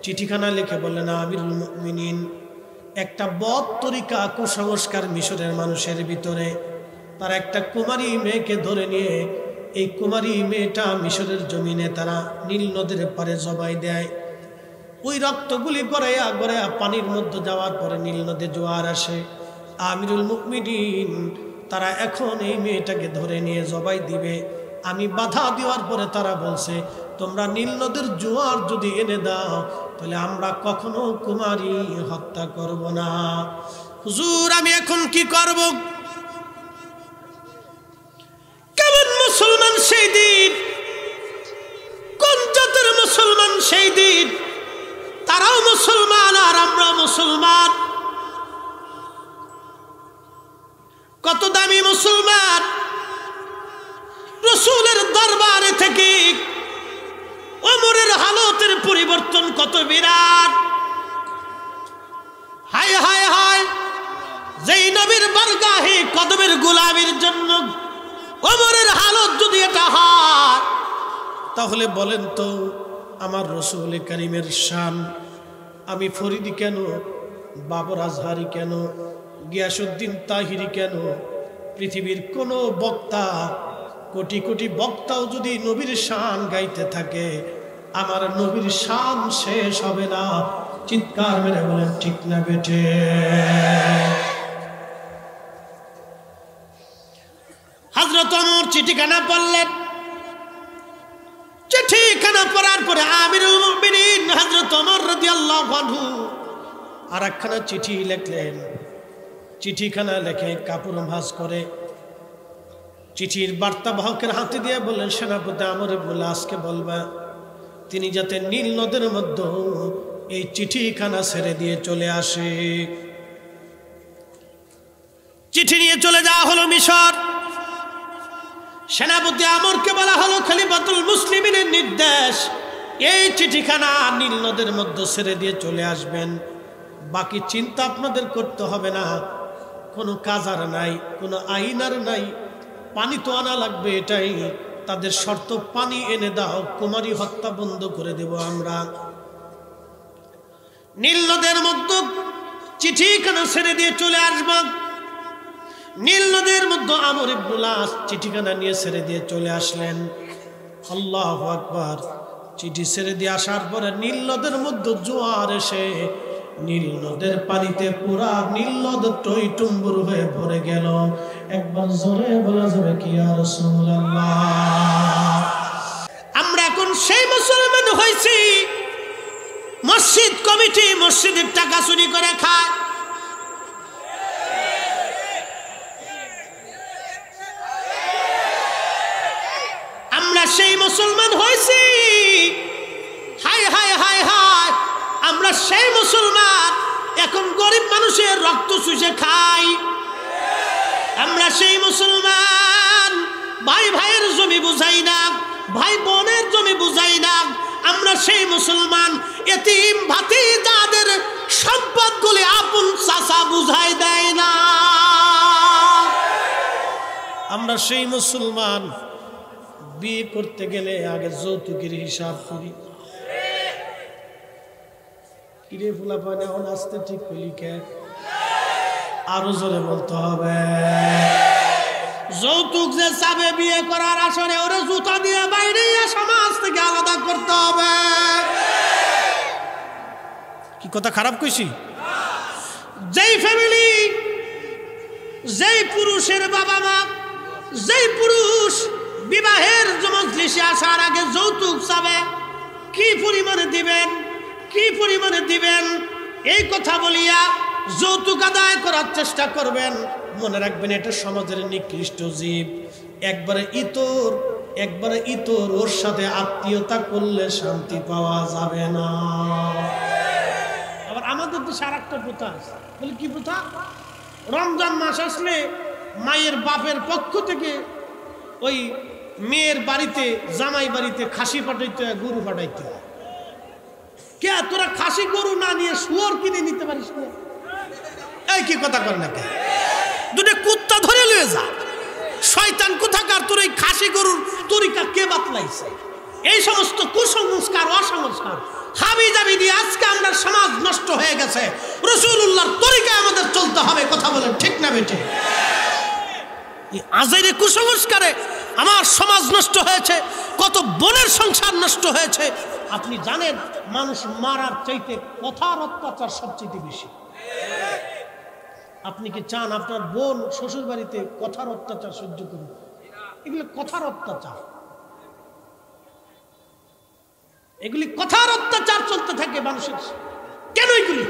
চিঠিখানা লিখে বললেন, আমিরুল মুমিনিন, একটা বদ তরিকা, কুসংস্কার মিশরের মানুষের ভিতরে, তারা একটা কুমারী মেয়েকে ধরে নিয়ে এই কুমারী মেয়েটা মিশরের জমিনে তারা নীল নদের পারে জবাই দেয়। ওই রক্তগুলি গড়াইয়া গড়াইয়া পানির মধ্যে যাওয়ার পরে নীল নদে জোয়ার আসে। আমিরুল মুমিনিন তারা এখন এই মেয়েটাকে ধরে নিয়ে জবাই দিবে। আমি বাধা দেওয়ার পরে তারা বলছে, তোমরা নীল নদের জোয়ার যদি এনে দাও তাহলে আমরা কখনো কুমারী হত্যা করব না। হুজুর, আমি এখন কি করব? কেমন মুসলমান সেই দিন, কোন জাতের মুসলমান সেই দিন অলৌকিক, ওমরের হালতের পরিবর্তন কত বিরাট। হায় হায় হায়, যেই নবীর বারগাহে কদমের গোলামির জন্য ওমরের হালত যদি এটা হয়, তাহলে বলেন তো আমার রাসূল কারীমের শান, আমি ফরিদি কেন, বাবর আজহারি কেন, গিয়াসউদ্দিন তাহিরি কেন, পৃথিবীর কোন বক্তা, কোটি কোটি বক্তাও যদি নবীর শান গাইতে থাকে, আমার নবীর শান শেষ হবে না। চিৎকার মেরে বলেন ঠিক না বেঠে? হযরত ওমর চিঠিখানা পড়লেন। চিঠিখানা পড়ার পরে আমিরুল মুমিনিন হযরত ওমর রাদিয়াল্লাহু আনহু আরেকখানা চিঠি লিখলেন। চিঠিখানা লিখে কাপড় ভাঁজ করে চিঠির বার্তাবাহকের হাতে দিয়ে বললেন, সেনাপতি আমর ইবনুল আসকে বলবা তিনি যাতে নীল নদের মধ্যে এই চিঠিখানা ছেড়ে দিয়ে চলে আসে। চিঠি নিয়ে চলে যাওয়া হলো মিশর। সেনাপতি আমরকে বলা হলো খলিফাতুল মুসলিমিনের নির্দেশ, এই চিঠিখানা নীল নদের মধ্যে ছেড়ে দিয়ে চলে আসবেন। বাকি চিন্তা আপনাদের করতে হবে না, কোনো কাজ আর নাই, কোনো আইন আর নাই, পানি তো আনা লাগবে, এটাই তাদের শর্ত। পানি এনে দাও, কুমারী হত্যা বন্ধ করে দেব আমরা। নীল নদের মধ্যে চিঠিখানা ছেড়ে দিয়ে চলে আসব। নীল নদের মধ্যে আমর ইবনুল আস চিঠিখানা নিয়ে ছেড়ে দিয়ে চলে আসলেন। আল্লাহু আকবার। চিঠি ছেড়ে দিয়ে আসার পরে নীল নদের মধ্যে জোয়ার এসে নীল নদের পানিতে পুরা নীল নদ টইটুম্বুর হয়ে ভরে গেল। একবার জোরে বলা যাবে কি ইয়া রাসূলুল্লাহ? আমরা এখন সেই মুসলমান হয়েছি, মসজিদ কমিটি মসজিদের টাকা চুরি করে খায়। আমরা সেই মুসলমান হয়েছি, হায় হায় হায় হায়, আমরা সেই মুসলমান এখন গরিব মানুষের রক্ত চুষে খাই। আমরা সেই মুসলমান ভাই ভাইয়ের জমি বুঝাই না, ভাই বোনের জমি বুঝাই না। আমরা সেই মুসলমান এতিম ভাতিজাদের সম্পদগুলি আপন চাচা বুঝাই দেয় না। আমরা সেই মুসলমান বিয়ে করতে গেলে আগে যৌতুকের হিসাব করি। কিরে ফুলা পায় এখন আসতে ঠিক করলি কে? আরো জোরে বলতে হবে। যৌতুক যে চাবে বিয়ে করার আসরে, ওরা জুতা দিয়ে বাইরে সমাজ থেকে আলাদা করতে হবে। কি কথা খারাপ কইছি? যেই ফ্যামিলি, যেই পুরুষের বাবা মা, যেই পুরুষ বিবাহের মজলিসে আসার আগে যৌতুক চাবে, কি পরিমাণে দিবেন, কি পরিমাণে দিবেন, এই কথা বলিয়া যৌতুক আদায় করার চেষ্টা করবেন। মনে রাখবেন এটা সমাজের নিকৃষ্ট জীব। একবারে ইতর, ওর সাথে আত্মীয়তা করলে শান্তি পাওয়া যাবে না। আবার আমাদের দেশে আর একটা প্রথা আছে, বলে কি প্রথা? রমজান মাস আসলে মায়ের বাপের পক্ষ থেকে ওই মেয়ের বাড়িতে, জামাই বাড়িতে খাসি পাঠাইতে হয়, গরু পাঠাইতে হয়। কে তোরা খাসি গরু না নিয়ে শুয়োর কিনে নিতে পারিস না? এই কি কথা কর না? কে দুটো কুত্তা ধরে লয়ে যা, শয়তান কোথাকার। তোর এই খাসি গরুর তরিকা কে বাতলাইছে? এই সমস্ত কুসংস্কার, অসংস্কার হাবি জাবি দিয়ে আজকে আমরা সমাজ নষ্ট হয়ে গেছে। রাসূলুল্লাহর তরিকায় আমাদের চলতে হবে। কথা বলেন ঠিক না বেঠে? এই আজাইরে কুসংস্কারে আমার সমাজ নষ্ট হয়েছে, কত বোনের সংসার নষ্ট হয়েছে। আপনি জানেন মানুষ মারার চাইতে কথার অত্যাচার সবচেয়ে বেশি। আপনি কি চান আপনার বোন শ্বশুর বাড়িতে কথার অত্যাচার সহ্য করুন? এগুলো কথার অত্যাচার, এগুলি কথার অত্যাচার চলতে থাকে মানুষের। কেন এগুলি?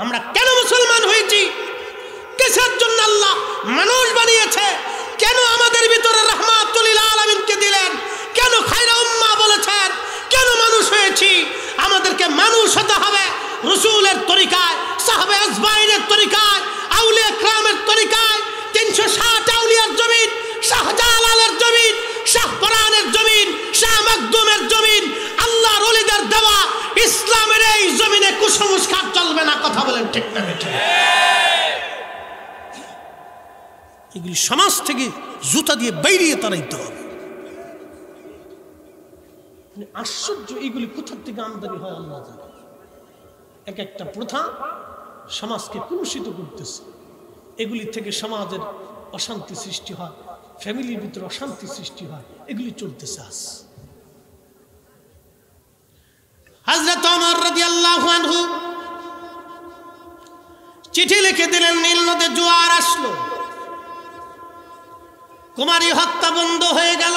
আমরা কেন মুসলমান হয়েছি? কিসের জন্য আল্লাহ মানুষ বানিয়েছে? কেন আমাদের ভিতরে রাহমাতুল লিল আলামিনকে দিলেন? কেন খায়রা উম্মাহ বলেছেন? কেন মানুষ হয়েছি? আমাদেরকে মানুষ হতে হবে রাসূলের তরিকায়, সাহাবে আজমাইনের তরিকায়, আউলিয়া কিরামের তরিকায়। 360 আউলিয়ার জমিন, শাহজালালের জমিন, শাহপরানের কুসংস্কার চলবে না। কথা বলেন ঠিক না ঠিক? এগুলি সমাজ থেকে জুতা দিয়ে বাইরিয়ে তাড়াইতে হবে। আশ্চর্য, এগুলি কোথা থেকে আমদানি হয় আল্লাহ জানে। এক একটা প্রথা সমাজকে কলুষিত করতেছে। এগুলি থেকে সমাজের অশান্তি সৃষ্টি হয়, ফ্যামিলির ভিতরে অশান্তি সৃষ্টি হয়, এগুলি চলতেছে আজ। হযরত ওমর রাদিয়াল্লাহু আনহু চিঠি লিখে দিলেন, নীল নদে জোয়ার আসলো, কুমারী হত্যা বন্ধ হয়ে গেল।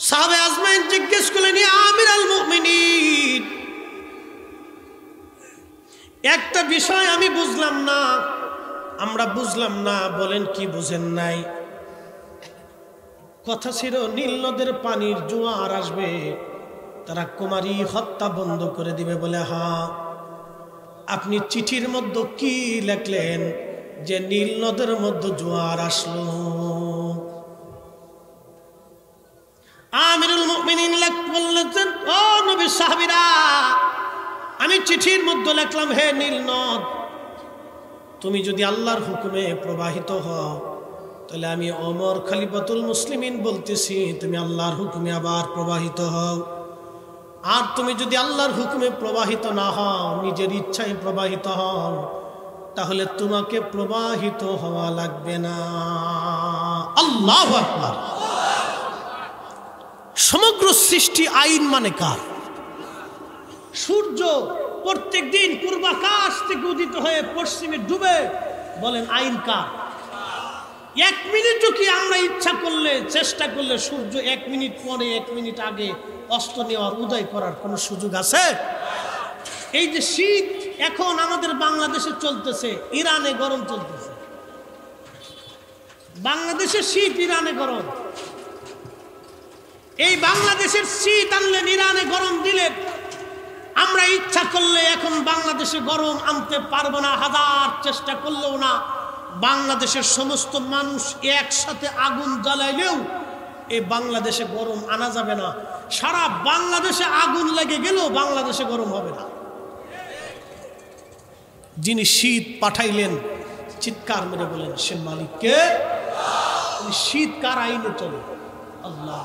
সাহাবে আজমাইন জিজ্ঞেস করলেন, ইয়া আমিরাল মুমিনিন, একটা বিষয় আমি বুঝলাম না, আমরা বুঝলাম না, বলেন কি বুঝেন নাই? কথা ছিল নীল নদের পানির জোয়ার আসবে, তারা কুমারী হত্যা বন্ধ করে দিবে বলে। হ্যাঁ, আপনি চিঠির মধ্যে কি লিখলেন যে নীল নদের মধ্যে জোয়ার আসলো? আমিরুল মুমিনিন বললেন, ও নবী সাহাবীরা, আমি চিঠির মধ্যে লিখলাম, হে নীল নদ, তুমি যদি আল্লাহর হুকুমে প্রবাহিত হও, তাহলে আমি ওমর খলিফাতুল মুসলিমিন বলতেছি, তুমি আল্লাহর হুকুমে আবার প্রবাহিত হও। আর তুমি যদি আল্লাহর হুকুমে প্রবাহিত না হও, নিজের ইচ্ছায় প্রবাহিত হও, তাহলে তোমাকে প্রবাহিত হওয়া লাগবে না। আল্লাহু আকবার। সমগ্র সৃষ্টি আইন মানে কার? সূর্য প্রত্যেক দিন পূর্বাকাশ থেকে উদিত হয়ে পশ্চিমে ডুবে, বলেন আইন কার? 1 মিনিটও কি আমরা ইচ্ছা করলে, চেষ্টা করলে সূর্য 1 মিনিট পরে 1 মিনিট আগে অস্ত নেওয়ার, উদয় করার কোনো সুযোগ আছে? এই যে শীত এখন আমাদের বাংলাদেশে চলতেছে, ইরানে গরম চলতেছে। বাংলাদেশের শীত, ইরানে গরম। এই বাংলাদেশের শীত আনলেন, ইরানে গরম দিলেন। আমরা ইচ্ছা করলে এখন বাংলাদেশে গরম আনতে পারবো না, হাজার চেষ্টা করলেও না। বাংলাদেশের সমস্ত মানুষ একসাথে আগুন জ্বালাইলেও এই বাংলাদেশে গরম আনা যাবে না। সারা বাংলাদেশে আগুন লেগে গেলেও বাংলাদেশে গরম হবে না। যিনি শীত পাঠাইলেন, চিৎকার মেরে বলেন, সে মালিককে। শীত কার আইনে চলে? আল্লাহ।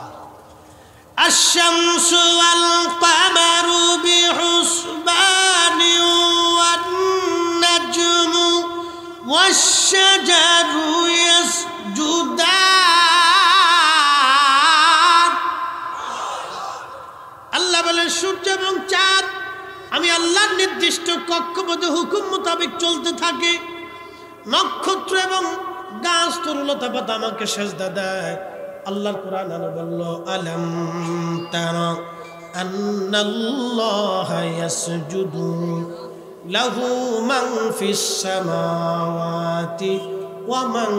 الشمس والقمر بحسبان والنجم والشجر يسجدان। আল্লাহ বলেন, সূর্য এবং চাঁদ আমি আল্লাহর নির্দিষ্ট কক্ষপথে হুকুম মোতাবেক চলতে থাকে। নক্ষত্র এবং গাছ তরুলতা পাতা আমাকে সেজদা দেয়। আল্লাহর কোরআন আলো বলল, আলাম তারা আন্নাল্লাহা ইয়াসজুদু লাহু মান ফিস সামাওয়াতি ওয়া মান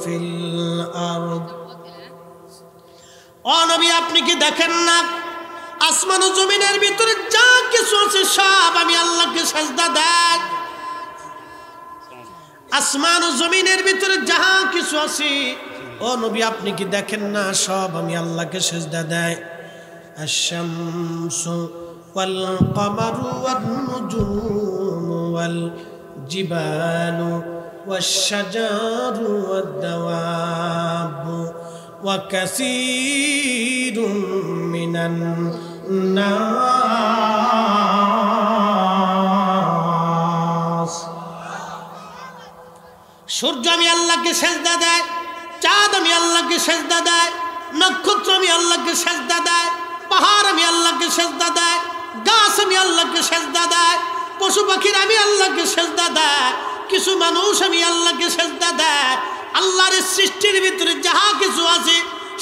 ফিল আরদ। ও নবী, আপনি কি দেখেন না আসমান ও জমিনের ভিতরে যা কিছু আছে সব আমি আল্লাহকে সেজদা দেয়। আসমান ও জমিনের ভিতরে যাহা কিছু আছে, ও নবী আপনি কি দেখেন না সব আমি আল্লাহকে সেজদা দেয়। আশ-শামসু ওয়াল কমারু ওয়ান নুজুমু ওয়াল জিবালু ওয়াশ শাজারু ওয়াদ দাওয়াবু ওয়া কাসীরুম মিনান নাস। সূর্য আমি আল্লাহকে সেজদা দেয়, চাঁদ আমি আল্লাহকে সেজদা দেয়, নক্ষত্র আমি আল্লাহকে সেজদা দেয়, পাহাড় আমি আল্লাহকে সেজদা দেয়, গাছ আমি আল্লাহকে সেজদা দেয়, পশু পাখির আমি আল্লাহকে সেজদা দেয়, কিছু মানুষ আমি আল্লাহকে সেজদা দেয়। আল্লাহর সৃষ্টির ভিতরে যাহা কিছু আছে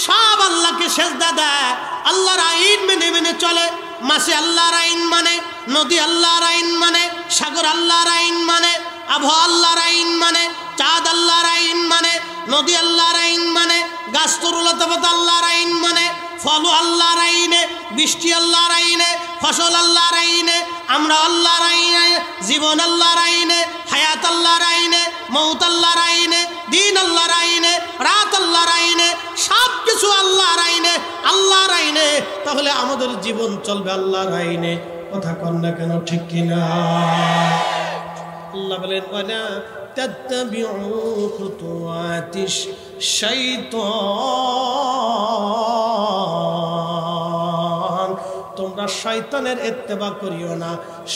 সব আল্লাহকে সেজদা দেয়। আল্লাহর আইন মেনে মেনে চলে। মাছে আল্লাহর আইন মানে, নদী আল্লাহর আইন মানে, সাগর আল্লাহর আইন মানে, আবহাওয়া আল্লাহর আইন মানে, চাঁদ আল্লাহর আইন মানে, নদী আল্লাহর আইন মানে, গাছ তরুলতা পাতা আল্লাহর আইন মানে, ফল আল্লাহর আইনে, বৃষ্টি আল্লাহর আইনে, ফসল আল্লাহর আইনে, আমরা আল্লাহর আইনে, জীবন আল্লাহর আইনে, হায়াত আল্লাহর আইনে, মৌত আল্লাহর আইনে, দিন আল্লাহর আইনে, রাত আল্লাহর আইনে, সব কিছু আল্লাহর আইনে। আল্লাহর আইনে তাহলে আমাদের জীবন চলবে আল্লাহর আইনে। কথা কন না কেন, ঠিক কিনা? আল্লাহ বলেন ওয়ালা তাত্তাবিউ খুতুওয়াতিশ শাইতান, তোমরা শয়তানের ইত্তেবা করিও না,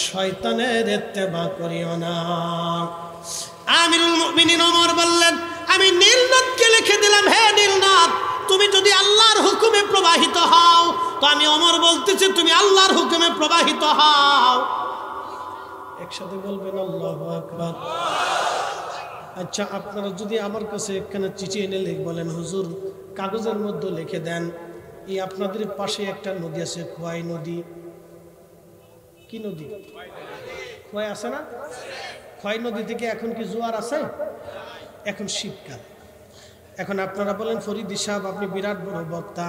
শয়তানের ইত্তেবা করিও না। আমিরুল মুমিনিন ওমর বললেন, আমি নীলনদকে লিখে দিলাম, হে নীলনদ, তুমি যদি আল্লাহর হুকুমে প্রবাহিত হও, তো আমি ওমর বলতেছি তুমি আল্লাহর হুকুমে প্রবাহিত হও। একসাথে বলবেন আল্লাহু আকবার। আচ্ছা, আপনারা যদি আমার কাছে একখানা চিঠি এনে বলেন, হুজুর কাগজের মধ্যে লিখে দেন, এই আপনাদের পাশে একটা নদী আছে, খোয়াই নদী। কি নদী? খোয়াই আছে না? খোয়াই নদী থেকে এখন কি জোয়ার আছে? এখন শীতকাল। এখন আপনারা বলেন, ফরিদ সাহেব আপনি বিরাট বড় বক্তা,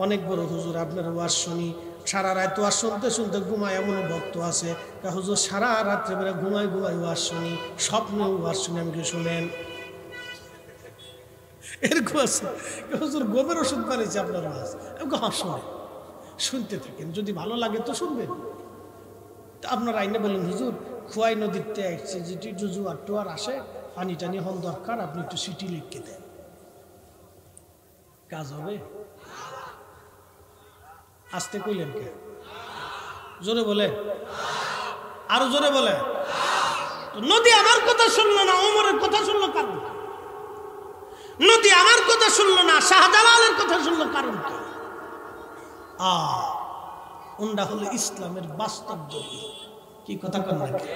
অনেক বড় হুজুর, আপনার ওয়াজ শুনি, সারা রাত ওয়াজ শুনতে শুনতে ঘুমায় এমনও ভক্ত আছে, হুজুর সারা রাত্রে বেলা ঘুমাই ঘুমাই ওয়াজ শুনি, স্বপ্নে ওয়াজ শুনি, আমি কি শুনেন? এরকম আছে, হুজুর গোবের ওষুধ বানিয়েছে আপনার ওয়াজ, হ্যাঁ শুনে, শুনতে থাকেন, যদি ভালো লাগে তো শুনবেন। আপনার আইনে বলেন, হুজুর খোয়াই নদীতে যেটি একটু জোয়ার টোয়ার আসে, পানি টানি হন দরকার, আপনি একটু সিটি লিখে দেন, কাজ হবে? আসতে কইলেন কে? জোরে বলে, আরো জোরে বলে। নদী আমার কথা শুনলো না, ওমরের কথা শুনলো কারণ কি? নদী আমার কথা শুনলো না, শাহজালালের কথা শুনলো কারণ কি? ওনটা হলো ইসলামের বাস্তব দলিল। কি কথা কন নাকি?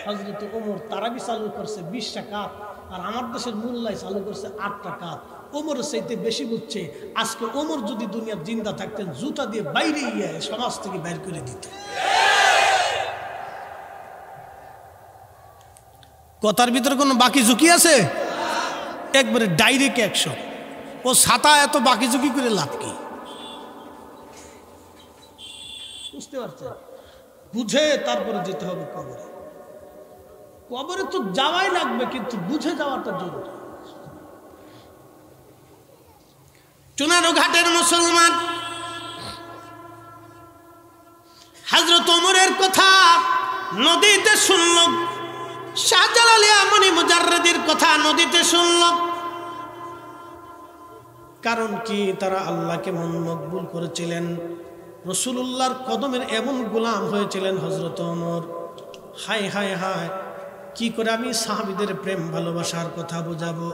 হযরত ওমর তারাবি চালু করছে 20 রাকাত, আর আমার দেশের মোল্লাই চালু করছে 8 রাকাত। ওমরের চাইতে বেশি বুঝছে। আজকে ওমর যদি দুনিয়ার জিন্দা থাকতেন, জুতা দিয়ে বাইরে গিয়ে সমাজ থেকে বাইর করে দিত। কথার ভিতরে কোনো বাকি ঝুঁকি আছে? একবারে ডাইরেক্ট 100। ও ছাতা এত বাকি ঝুঁকি করে লাভ কি? বুঝতে পারছেন? বুঝে তারপরে যেতে হবে কবরে। কবরে তো যাওয়াই লাগবে, কিন্তু বুঝে যাওয়াটা জরুরি। চুনারু ঘাটের মুসলমান হযরত ওমরের কথা নদীতে শুনল, শাহজালাল আমনি মুজাররিদের কথা নদীতে শুনল। কারণ কি? তারা আল্লাহকে মন মকবুল করেছিলেন, রাসূলুল্লাহর কদমের এমন গোলাম হয়েছিলেন হযরত ওমর। হায় হায় হায়, কি করে আমি সাহাবীদের প্রেম ভালোবাসার কথা বোঝাবো?